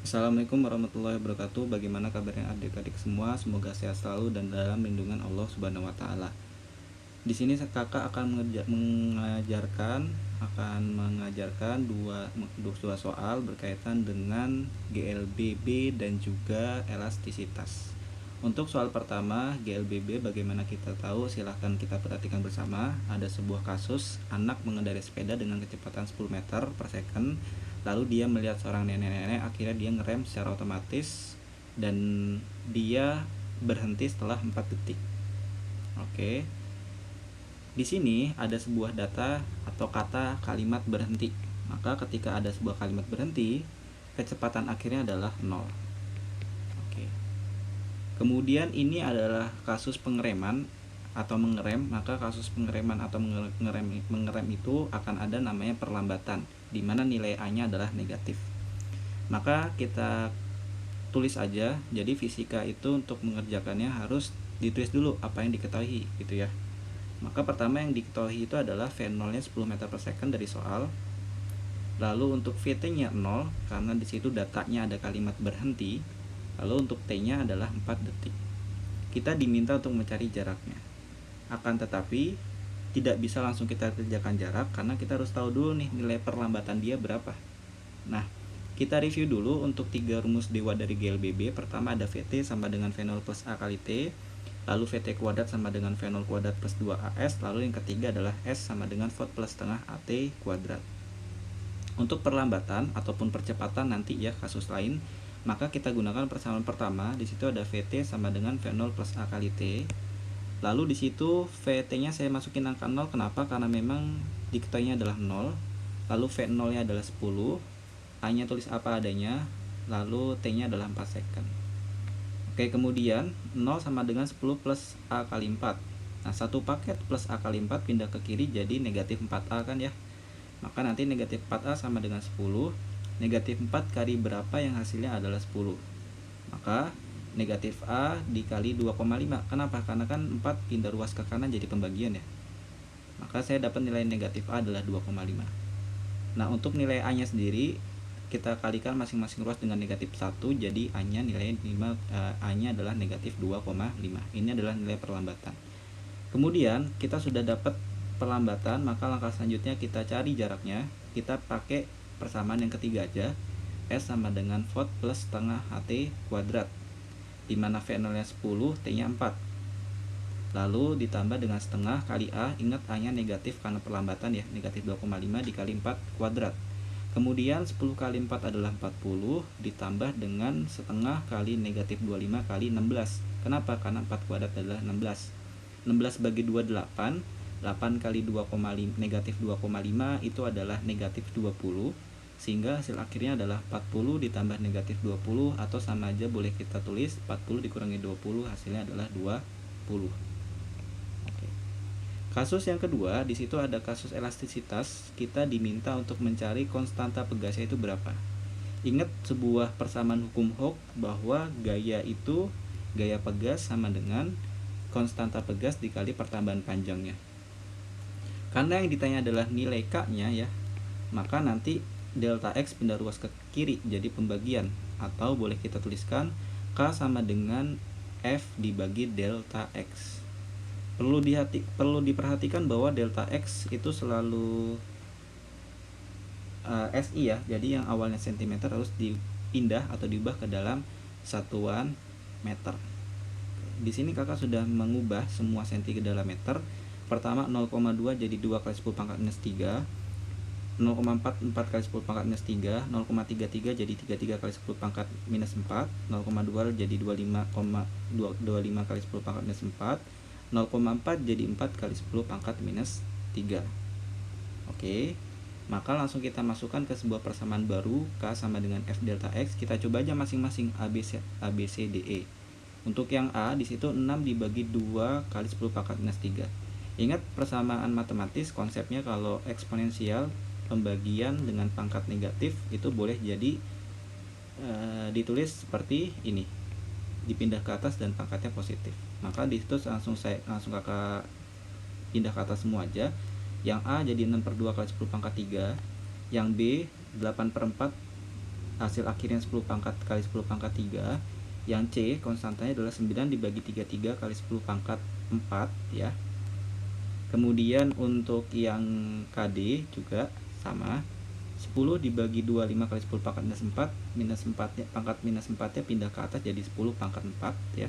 Assalamualaikum warahmatullahi wabarakatuh. Bagaimana kabarnya adik-adik semua? Semoga sehat selalu dan dalam lindungan Allah Subhanahu wa taala. Di sini kakak akan mengajarkan dua soal berkaitan dengan GLBB dan juga elastisitas. Untuk soal pertama, GLBB bagaimana kita tahu? Silahkan kita perhatikan bersama. Ada sebuah kasus anak mengendarai sepeda dengan kecepatan 10 meter per second. Lalu dia melihat seorang nenek-nenek, akhirnya dia ngerem secara otomatis dan dia berhenti setelah 4 detik. Oke. Di sini ada sebuah data atau kata kalimat berhenti. Maka ketika ada sebuah kalimat berhenti, kecepatan akhirnya adalah 0. Oke. Kemudian ini adalah kasus pengereman atau mengerem. Maka kasus pengereman atau mengerem itu akan ada namanya perlambatan, di mana nilai A-nya adalah negatif. Maka kita tulis aja. Jadi fisika itu untuk mengerjakannya harus ditulis dulu apa yang diketahui gitu ya. Maka pertama yang diketahui itu adalah V0 nya 10 meter per second dari soal. Lalu untuk Vt nya 0 karena disitu datanya ada kalimat berhenti. Lalu untuk T nya adalah 4 detik. Kita diminta untuk mencari jaraknya. Akan tetapi tidak bisa langsung kita kerjakan jarak karena kita harus tahu dulu nih nilai perlambatan dia berapa. Nah, kita review dulu untuk 3 rumus dewa dari GLBB. Pertama ada Vt sama dengan V0 plus A kali T. Lalu Vt kuadrat sama dengan V0 kuadrat plus 2AS. Lalu yang ketiga adalah S sama dengan V plus setengah AT kuadrat. Untuk perlambatan ataupun percepatan nanti ya kasus lain, maka kita gunakan persamaan pertama. Di situ ada Vt sama dengan V0 plus A kali T. Lalu di situ Vt-nya saya masukin angka 0. Kenapa? Karena memang diketahuinya adalah 0. Lalu V0-nya adalah 10. A-nya tulis apa adanya. Lalu T-nya adalah 4 second. Oke, kemudian 0 sama dengan 10 plus A kali 4. Nah, satu paket plus A kali 4 pindah ke kiri jadi negatif 4A kan ya. Maka nanti negatif 4A sama dengan 10. Negatif 4 kali berapa yang hasilnya adalah 10. Maka negatif A dikali 2,5. Kenapa? Karena kan 4 pindah ruas ke kanan jadi pembagian ya. Maka saya dapat nilai negatif A adalah 2,5. Nah, untuk nilai A nya sendiri kita kalikan masing-masing ruas dengan negatif 1. Jadi A nya adalah negatif 2,5. Ini adalah nilai perlambatan. Kemudian kita sudah dapat perlambatan, maka langkah selanjutnya kita cari jaraknya. Kita pakai persamaan yang ketiga aja. S sama dengan V plus setengah HT kuadrat, dimana V0 nya 10, T nya 4. Lalu ditambah dengan setengah kali A. Ingat A nya negatif karena perlambatan ya, negatif 2,5 dikali 4 kuadrat. Kemudian 10 kali 4 adalah 40, ditambah dengan setengah kali negatif 25 kali 16. Kenapa? Karena 4 kuadrat adalah 16. 16 bagi 2 8. 8 kali 2,5 negatif 2,5 itu adalah negatif 20. Sehingga hasil akhirnya adalah 40 ditambah negatif 20, atau sama aja boleh kita tulis 40 dikurangi 20, hasilnya adalah 20. Oke. Kasus yang kedua, di situ ada kasus elastisitas. Kita diminta untuk mencari konstanta pegasnya itu berapa. Ingat sebuah persamaan hukum Hooke bahwa gaya pegas sama dengan konstanta pegas dikali pertambahan panjangnya. Karena yang ditanya adalah nilai K-nya ya, maka nanti delta X pindah ruas ke kiri jadi pembagian, atau boleh kita tuliskan K sama dengan F dibagi delta X. Perlu diperhatikan bahwa delta X itu selalu SI ya. Jadi yang awalnya cm harus dipindah atau diubah ke dalam satuan meter. Di sini kakak sudah mengubah semua senti ke dalam meter. Pertama 0,2 jadi 2 kali 10 pangkat minus 3. 0,4 4 kali 10 pangkat minus 3. 0,33 jadi 33 kali 10 pangkat minus 4. 0,2 jadi 25 kali 10 pangkat minus 4. 0,4 jadi 4 kali 10 pangkat minus 3. Oke, maka langsung kita masukkan ke sebuah persamaan baru. K sama dengan F delta X. Kita coba aja masing-masing A, B, C, D, E. Untuk yang A di situ 6 dibagi 2 kali 10 pangkat minus 3. Ingat persamaan matematis konsepnya kalau eksponensial pembagian dengan pangkat negatif itu boleh jadi ditulis seperti ini, dipindah ke atas dan pangkatnya positif. Maka di situ langsung kakak pindah ke atas semua aja. Yang A jadi 6/2 kali 10 pangkat 3. Yang B 8/4 hasil akhirnya 10 pangkat kali 10 pangkat 3. Yang C konstantanya adalah 9 dibagi 33 kali 10 pangkat 4 ya. Kemudian untuk yang KD juga sama, 10 dibagi 25 kali 10 pangkat minus 4 nya, pangkat minus 4 nya pindah ke atas jadi 10 pangkat 4 ya.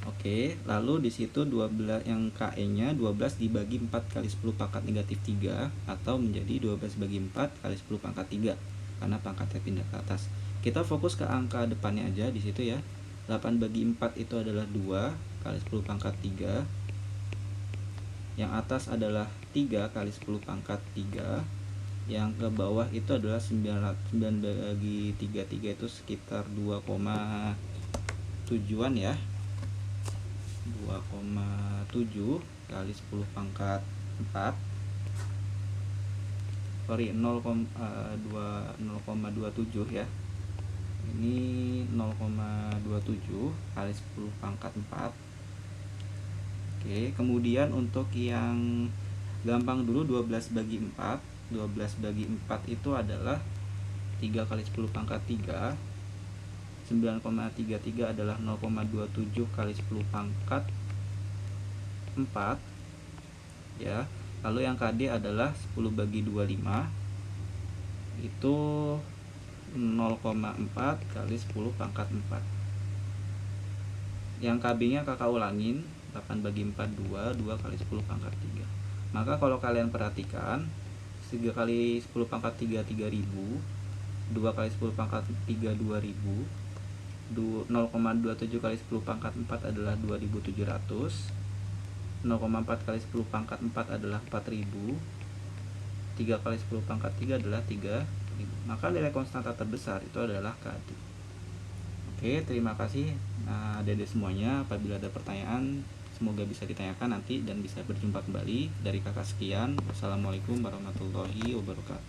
Oke, lalu di situ 12 yang KE nya 12 dibagi 4 kali 10 pangkat negatif 3 atau menjadi 12 bagi 4 kali 10 pangkat 3 karena pangkatnya pindah ke atas. Kita fokus ke angka depannya aja di situ ya. 8 bagi 4 itu adalah 2 kali 10 pangkat 3. Yang atas adalah 3 kali 10 pangkat 3. Yang ke bawah itu adalah 9 bagi 33 itu sekitar 2,7an ya. 2,7 kali 10 pangkat 4 sorry 0,27 ya, ini 0,27 kali 10 pangkat 4. Oke, kemudian untuk yang gampang dulu 12 bagi 4 itu adalah 3 kali 10 pangkat 3. 9,33 adalah 0,27 kali 10 pangkat 4 ya. Lalu yang KD adalah 10 bagi 25 itu 0,4 kali 10 pangkat 4. Yang KB nya kakak ulangin, 8 bagi 4 2 kali 10 pangkat 3. Maka kalau kalian perhatikan 3 kali 10 pangkat 3 3000, 2 kali 10 pangkat 3 2000, 0,27 kali 10 pangkat 4 adalah 2700, 0,4 kali 10 pangkat 4 adalah 4000, 3 kali 10 pangkat 3 adalah 3000. Maka nilai konstanta terbesar itu adalah KD. Oke, terima kasih adik-adik semuanya. Apabila ada pertanyaan semoga bisa ditanyakan nanti dan bisa berjumpa kembali. Dari kakak sekian, wassalamualaikum warahmatullahi wabarakatuh.